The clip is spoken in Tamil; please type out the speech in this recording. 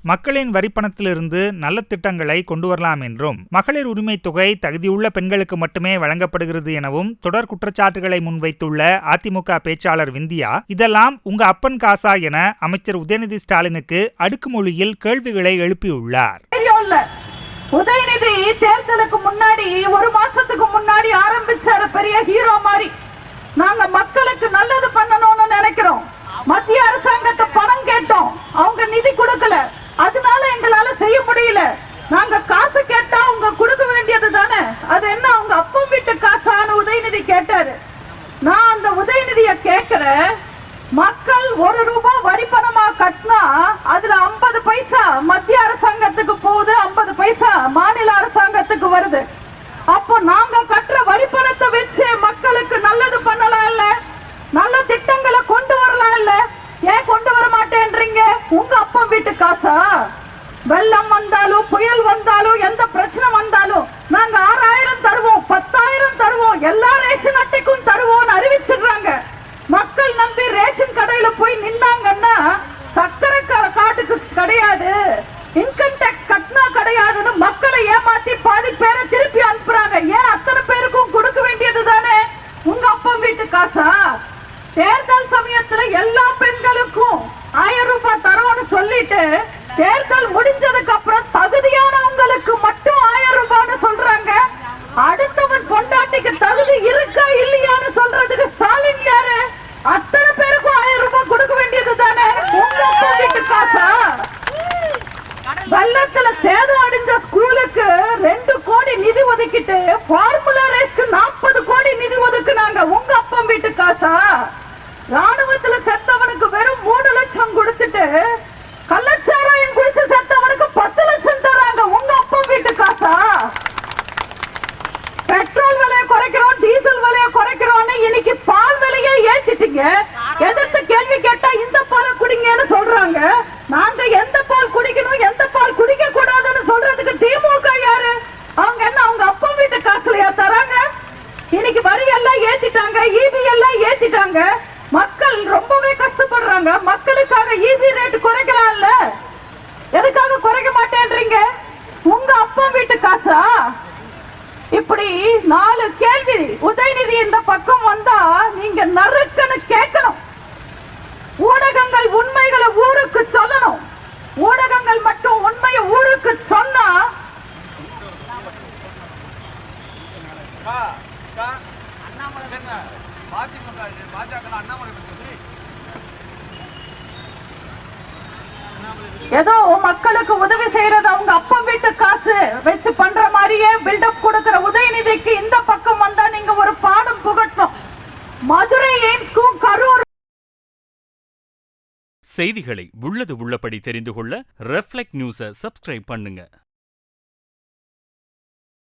மக்களின் வரிப்பணத்திலிருந்து நல்ல திட்டங்களை கொண்டு வரலாம் என்றும், மகளிர் உரிமை தொகை தகுதியுள்ள பெண்களுக்கு மட்டுமே வழங்கப்படுகிறது எனவும் தொடர் குற்றச்சாட்டுகளை முன்வைத்துள்ள அதிமுக பேச்சாளர் விந்தியா, இதெல்லாம் உங்க அப்பன் காசா என அமைச்சர் உதயநிதி ஸ்டாலினுக்கு அடுக்குமொழியில் கேள்விகளை எழுப்பியுள்ளார். உதயநிதி தேர்தலுக்கு முன்னாடி ஒரு மாசத்துக்கு முன்னாடி ஆரம்பிச்சாரு பெரிய ஹீரோ மாதிரி. நாங்க மக்களுக்கு நல்லது பண்ணணும்னு நினைக்கிறோம். மத்திய அரசாங்கத்தை பணம் கேட்டோம், அவங்க நிதி கொடுக்கல, அதனால எங்களால செய்ய முடியல. நாங்க காசு கேட்டா அவங்க கொடுக்க வேண்டியது தானே, அது என்ன அவங்க அப்பம் வீட்டு காசான்னு உதயநிதி கேட்டாரு. நான் அந்த உதயநிதிய கேட்கிறேன், மக்கள் 1 ரூபாய் வரி பணமா கட்டினா அதுல 50 பைசா மத்திய அரசாங்கத்துக்கு போகுது, 50 பைசா மாநில அரசாங்கத்துக்கு வருது. அப்போ நாங்க கட்டுற வரி பணத்தை வச்சு மக்களுக்கு நல்லது பண்ணலாம் இல்ல, நல்ல திட்டங்களை கொண்டு வரலாம் இல்ல, ஏன் கொண்டு வர மாட்டேன்றீங்க? உங்க அப்பா வீட்டு காசா? வெள்ளம் வந்தாலும் புயல் வந்தாலும் எந்த பிரச்சனை வந்தாலும் நாங்க 6000 தருவோம், 10,000 தருவோம், எல்லா ரேஷன் அட்டைக்கும் தருவோம்னு அறிவிச்சிடுறாங்க. மக்கள் நம்பி ரேஷன் கடையில போய் நின்னாங்கன்னா சக்கரை காட்டுக்கு கிடையாது, இன்கம் டாக்ஸ் கட்டினா கிடையாதுன்னு மக்களை ஏமாத்தி பாதி பேரை திருப்பி அனுப்புறாங்க. ஏன் அத்தனை பேருக்கும் கொடுக்க வேண்டியது தானே உங்க அப்பா வீட்டு காசா? தேர்தல் சமயத்துல எல்லா பெண்களுக்கும் 1000 ரூபாய் தரோன்னு சொல்லிட்டு தேர்தல் முடிஞ்சதுக்கு அப்புறம் தகுதியானவங்களுக்கு மட்டும் 1000 ரூபான்னு சொல்றாங்க. அடுத்தவன் பொண்டாட்டிக்கு தகுதி இருக்கா இல்லையான்னு சொல்றதுக்கு ஸ்டாலின் யாரு? அத்தனை பேருக்கும் 1000 ரூபாய் கொடுக்க வேண்டியது தானே உங்க அப்பா வீட்டு காசா? வெள்ளத்துல சேதம் அடைஞ்ச ஸ்கூலுக்கு 2 கோடி நிதி ஒதுக்கிட்டு ஃபார்முலா ரேஸ்க்கு 40 கோடி நிதி ஒதுக்குனாங்க. உங்க அப்பா வீட்டு காசா? ராணுவத்துல செத்தவனுக்கு வெறும் 3 லட்சம் கொடுத்துட்டு கள்ளச்சாராயம் குடிச்சு செத்தவனுக்கு 10 லட்சம் தராங்க. உங்க அப்பா வீட்டு காசா? பெட்ரோல் விலையை குறைக்கிறோம், டீசல் விலையை குறைக்கிறோம்னு இன்னைக்கு பால் விலையை ஏத்திட்டீங்க. எதிர்த்து கேள்வி கேட்டா இந்த பாலை குடிங்கன்னு சொல்றாங்க. நாங்க எந்த பால் குடிக்கணும் எந்த பால் குடிக்க கூடாதுன்னு சொல்றதுக்கு திமுக யாரு? அவங்க என்ன அவங்க அப்பா வீட்டு காசுலயா தராங்க? இன்னைக்கு வரி எல்லாம் ஏத்திட்டாங்க, ஈபி எல்லாம் ஏத்திட்டாங்க. மக்கள் ரொம்பவே கஷ்டப்படுறாங்க. மக்களுக்காக ஈபி ரேட் குறைக்கலாம்ல, எதுக்காக குறைக்க மாட்டேன்றீங்க? உங்க அப்பா வீட்டு காசா? இப்படி 4 கேள்வி உதயநிதி இந்த பக்கம் வந்தா நீங்க நறுக்குன்னு கேட்கணும். ஊடகங்கள் உண்மைகளை ஊருக்கு சொல்லணும். ஊடகங்கள் மட்டும் உண்மையை ஊருக்கு சொன்னா ஏதோ மக்களுக்கு உதவி செய்யறது அவங்க அப்பா வீட்டு காசு வச்சு பண்ற மாதிரியே பில்டப் கொடுக்கிற உதயநிதிக்கு இந்த பக்கம் வந்தா நீங்க ஒரு பாடம் புகட்டணும். மதுரை எய்ம்ஸ்க்கும் கரூர் செய்திகளை உள்ளது உள்ளபடி தெரிந்து கொள்ள ரெஃப்ளெக்ட் நியூஸை சப்ஸ்கிரைப் பண்ணுங்க.